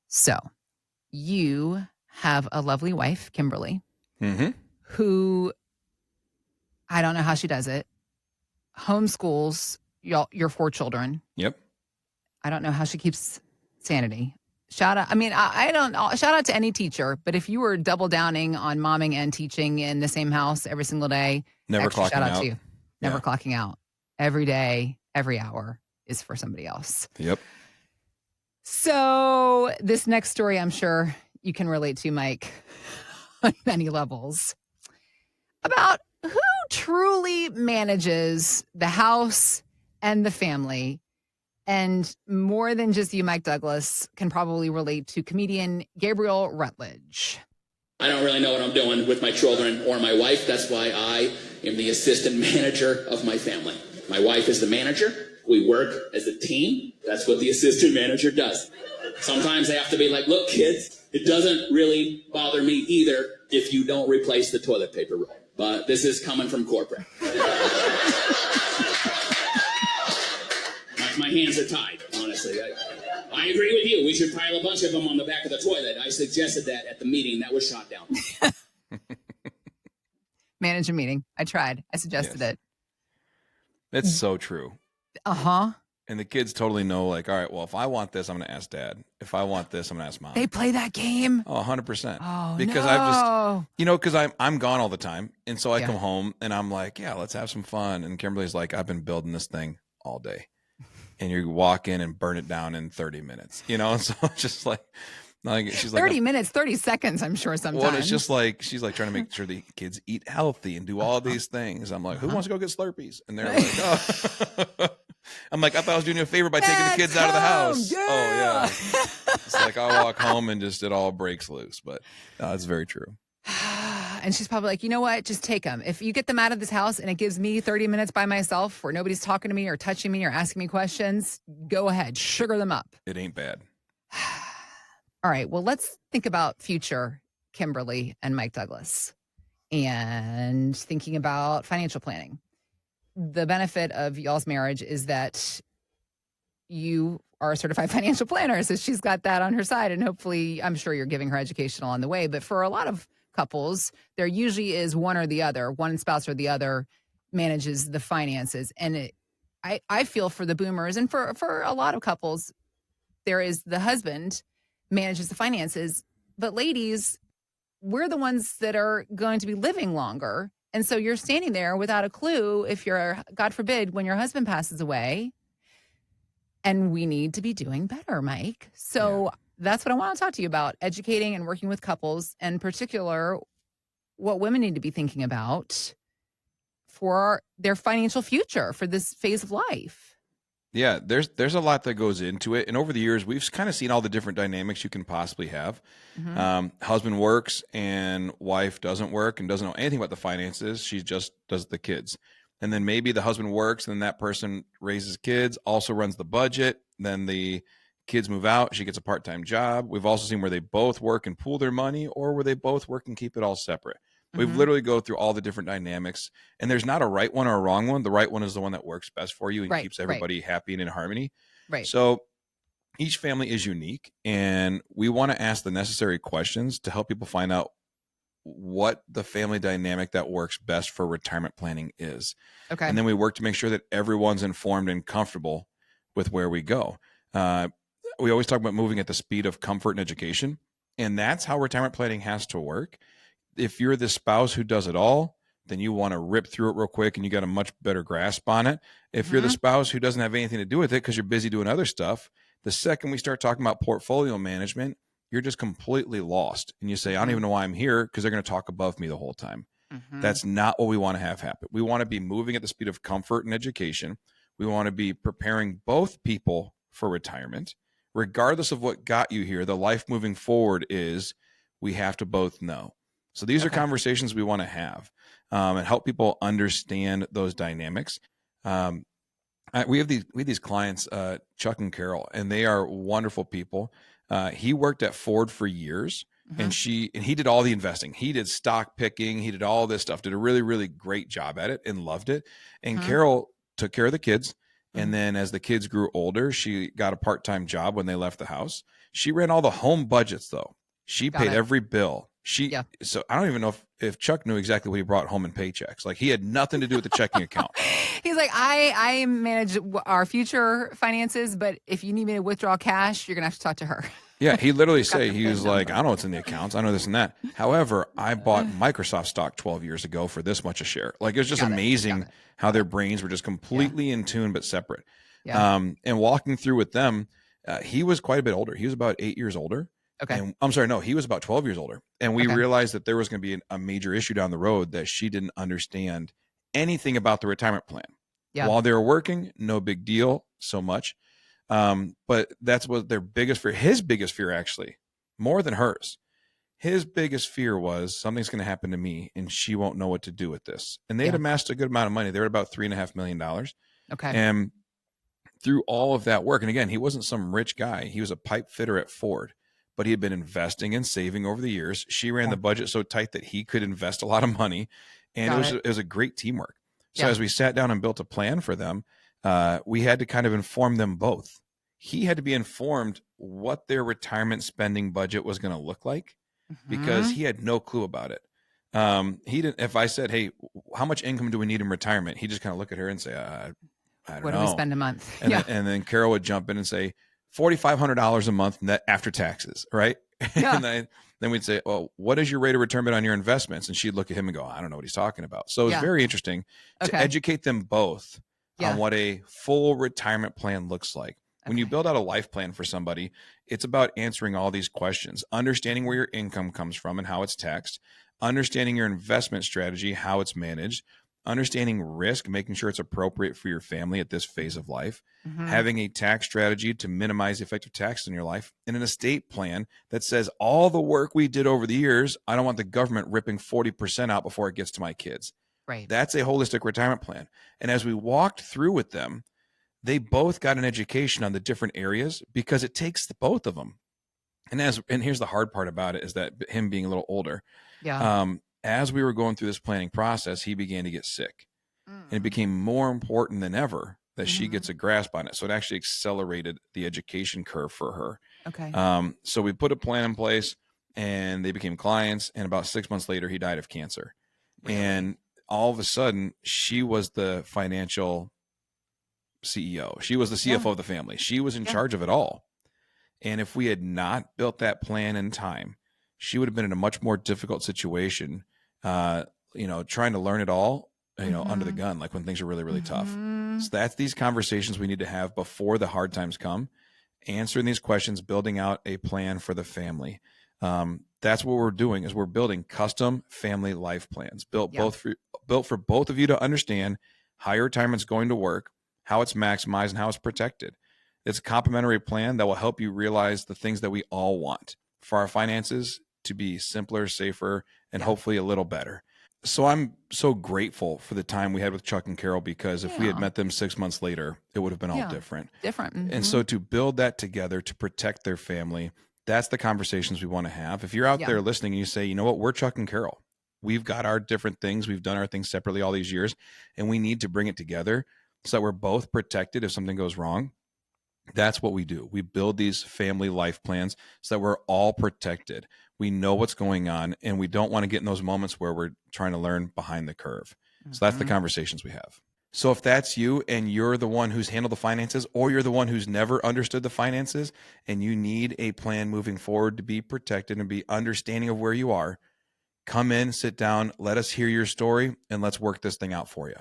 So you have a lovely wife, Kimberly, Mm-hmm. who I don't know how she does it, homeschools your 4 children. Yep. I don't know how she keeps sanity. Shout out. I mean, I don't shout out to any teacher, but if you were double downing on momming and teaching in the same house every single day, Never extra shout clocking out out. to you. Never Yeah. clocking out. Every day, every hour is for somebody else. Yep. So this next story, I'm sure you can relate to, Mike, on many levels, about who truly manages the house and the family. And more than just you, Mike Douglas, can probably relate to comedian Gabriel Rutledge. I don't really know what I'm doing with my children or my wife. That's why I am the assistant manager of my family. My wife is the manager. We work as a team. That's what the assistant manager does. Sometimes I have to be like, look, kids, it doesn't really bother me either if you don't replace the toilet paper roll. But this is coming from corporate. My hands are tied, honestly. I agree with you. We should pile a bunch of them on the back of the toilet. I suggested that at the meeting. That was shot down. Manage a meeting. I tried. I suggested it. That's so true. Uh-huh. And the kids totally know, like, all right, well, if I want this, I'm going to ask Dad. If I want this, I'm going to ask Mom. They play that game? Oh, 100%. Oh, because no. I've just, because I'm gone all the time. And so I Yeah. come home and I'm like, yeah, let's have some fun. And Kimberly's like, I've been building this thing all day. And you walk in and burn it down in 30 minutes, And so it's just like she's like 30 minutes, 30 seconds, I'm sure sometimes. Well, it's just like, she's like trying to make sure the kids eat healthy and do all these things. I'm like, who wants to go get Slurpees? And they're like, oh. I'm like, I thought I was doing you a favor by taking the kids out of the house. Yeah. Oh, yeah. It's like I walk home and just it all breaks loose. But it's very true. And she's probably like, you know what? Just take them. If you get them out of this house and it gives me 30 minutes by myself where nobody's talking to me or touching me or asking me questions, go ahead. Sugar them up. It ain't bad. All right. Well, let's think about future Kimberly and Mike Douglas and thinking about financial planning. The benefit of y'all's marriage is that you are a certified financial planner. So she's got that on her side. And hopefully, I'm sure you're giving her education along the way. But for a lot of couples, there usually is one or the other, one spouse or the other manages the finances. And I feel for the boomers and for a lot of couples, there is the husband manages the finances. But ladies, we're the ones that are going to be living longer. And so you're standing there without a clue if you're, God forbid, when your husband passes away. And we need to be doing better, Mike. So that's what I want to talk to you about, educating and working with couples, and in particular, what women need to be thinking about for their financial future for this phase of life. Yeah, there's a lot that goes into it. And over the years, we've kind of seen all the different dynamics you can possibly have. Mm-hmm. Husband works and wife doesn't work and doesn't know anything about the finances. She just does the kids. And then maybe the husband works and then that person raises kids, also runs the budget. Then the kids move out. She gets a part-time job. We've also seen where they both work and pool their money, or where they both work and keep it all separate. We've literally go through all the different dynamics, and there's not a right one or a wrong one. The right one is the one that works best for you and keeps everybody happy and in harmony. Right. So each family is unique, and we want to ask the necessary questions to help people find out what the family dynamic that works best for retirement planning is. Okay. And then we work to make sure that everyone's informed and comfortable with where we go. We always talk about moving at the speed of comfort and education, and that's how retirement planning has to work. If you're the spouse who does it all, then you want to rip through it real quick and you got a much better grasp on it. If you're the spouse who doesn't have anything to do with it because you're busy doing other stuff, the second we start talking about portfolio management, you're just completely lost. And you say, I don't even know why I'm here, because they're going to talk above me the whole time. That's not what we want to have happen. We want to be moving at the speed of comfort and education. We want to be preparing both people for retirement. Regardless of what got you here, the life moving forward is we have to both know. So these are conversations we want to have and help people understand those dynamics. We have these clients, Chuck and Carol, and they are wonderful people. He worked at Ford for years, and he did all the investing. He did stock picking. He did all this stuff, did a really, really great job at it and loved it. And Carol took care of the kids. And then as the kids grew older, she got a part-time job when they left the house. She ran all the home budgets though. She Got paid it. every bill. Yeah. So I don't even know if Chuck knew exactly what he brought home in paychecks. Like he had nothing to do with the checking account. He's like, I manage our future finances, but if you need me to withdraw cash, you're going to have to talk to her. Yeah, he literally Got say, the he PIN was like, number. I don't know what's in the accounts. I know this and that. However, I bought Microsoft stock 12 years ago for this much a share. Like it was just Got it. amazing Got it. how their brains were just completely in tune but separate. Yeah. And walking through with them, he was quite a bit older. He was about 8 years older. Okay. And I'm sorry, no, he was about 12 years older. And we Okay. realized that there was going to be a major issue down the road that she didn't understand anything about the retirement plan. Yeah. While they were working, no big deal so much. But that's what their biggest fear, his biggest fear actually, more than hers. His biggest fear was something's going to happen to me and she won't know what to do with this. And they had amassed a good amount of money. They were about $3.5 million. Okay. And through all of that work, and again, he wasn't some rich guy. He was a pipe fitter at Ford, but he had been investing and saving over the years. She ran the budget so tight that he could invest a lot of money. And it was a great teamwork. So as we sat down and built a plan for them, we had to kind of inform them both. He had to be informed what their retirement spending budget was going to look like because he had no clue about it. He didn't. If I said, "Hey, how much income do we need in retirement?" He just kind of look at her and say, "I don't know. What do we spend a month?" And then Carol would jump in and say, $4,500 a month net after taxes, right? Yeah. And then we'd say, "Well, what is your rate of return on your investments?" And she'd look at him and go, "I don't know what he's talking about." So it was very interesting to educate them both on what a full retirement plan looks like. When you build out a life plan for somebody, it's about answering all these questions, understanding where your income comes from and how it's taxed, understanding your investment strategy, how it's managed, understanding risk, making sure it's appropriate for your family at this phase of life, having a tax strategy to minimize the effect of tax in your life, and an estate plan that says all the work we did over the years, I don't want the government ripping 40% out before it gets to my kids. Right. That's a holistic retirement plan. And as we walked through with them, they both got an education on the different areas because it takes both of them. And here's the hard part about it is that him being a little older, as we were going through this planning process, he began to get sick. And it became more important than ever that she gets a grasp on it. So it actually accelerated the education curve for her. Okay. So we put a plan in place and they became clients. And about 6 months later, he died of cancer. Really? And all of a sudden, she was the financial CEO. She was the CFO of the family. She was in charge of it all. And if we had not built that plan in time, she would have been in a much more difficult situation, trying to learn it all, under the gun, like when things are really, really tough. So that's these conversations we need to have before the hard times come, answering these questions, building out a plan for the family. That's what we're doing is we're building custom family life plans built for both of you to understand how your retirement's going to work, how it's maximized, and how it's protected. It's a complementary plan that will help you realize the things that we all want for our finances to be simpler, safer, and hopefully a little better. So I'm so grateful for the time we had with Chuck and Carol because if we had met them 6 months later, it would have been all different. And so to build that together to protect their family, that's the conversations we want to have. If you're out there listening and you say, you know what, we're Chuck and Carol. We've got our different things. We've done our things separately all these years, and we need to bring it together so that we're both protected if something goes wrong. That's what we do. We build these family life plans so that we're all protected. We know what's going on, and we don't want to get in those moments where we're trying to learn behind the curve. So that's the conversations we have. So if that's you and you're the one who's handled the finances, or you're the one who's never understood the finances and you need a plan moving forward to be protected and be understanding of where you are, come in, sit down, let us hear your story, and let's work this thing out for you.